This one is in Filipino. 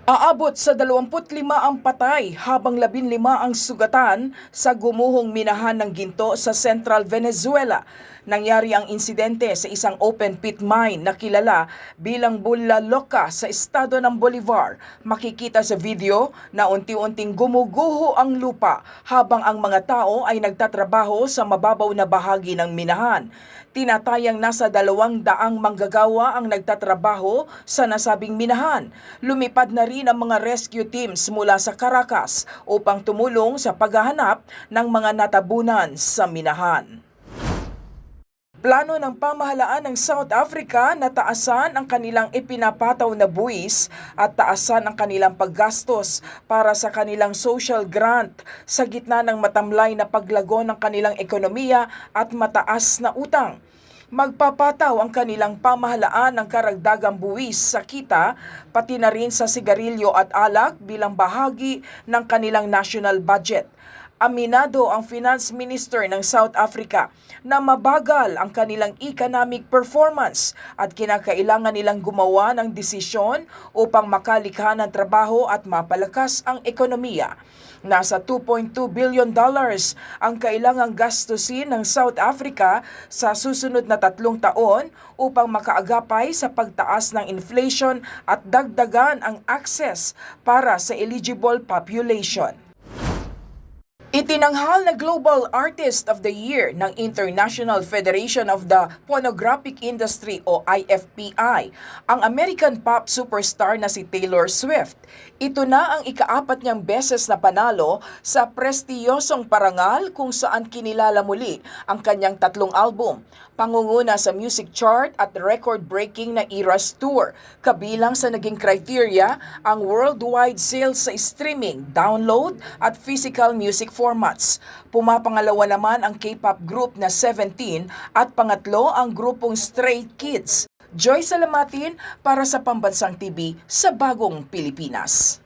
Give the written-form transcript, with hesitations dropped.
Aabot sa 25 ang patay habang 15 ang sugatan sa gumuhong minahan ng ginto sa Central Venezuela. Nangyari ang insidente sa isang open pit mine na kilala bilang Bulla Loca sa estado ng Bolivar. Makikita sa video na unti-unting gumuguho ang lupa habang ang mga tao ay nagtatrabaho sa mababaw na bahagi ng minahan. Tinatayang nasa 200 manggagawa ang nagtatrabaho sa nasabing minahan. Lumipad na rin ang mga rescue teams mula sa Caracas upang tumulong sa paghahanap ng mga natabunan sa minahan. Plano ng pamahalaan ng South Africa na taasan ang kanilang ipinapataw na buwis at taasan ang kanilang paggastos para sa kanilang social grant sa gitna ng matamlay na paglago ng kanilang ekonomiya at mataas na utang. Magpapataw ang kanilang pamahalaan ng karagdagang buwis sa kita, pati na rin sa sigarilyo at alak bilang bahagi ng kanilang national budget. Aminado ang Finance Minister ng South Africa na mabagal ang kanilang economic performance at kinakailangan nilang gumawa ng desisyon upang makalikha ng trabaho at mapalakas ang ekonomiya. Nasa $2.2 billion ang kailangang gastusin ng South Africa sa susunod na 3 taon upang makaagapay sa pagtaas ng inflation at dagdagan ang access para sa eligible population. Itinanghal na Global Artist of the Year ng International Federation of the Phonographic Industry o IFPI ang American pop superstar na si Taylor Swift. Ito na ang ika-4 niyang beses na panalo sa prestiyosong parangal kung saan kinilala muli ang kanyang 3 album, pangunguna sa music chart at record-breaking na Eras Tour. Kabilang sa naging criteria ang worldwide sales sa streaming, download at physical music formats. Pumapangalawa naman ang K-pop group na 17 at pangatlo ang grupong Stray Kids. Joy Salamatin para sa Pambansang TV sa Bagong Pilipinas.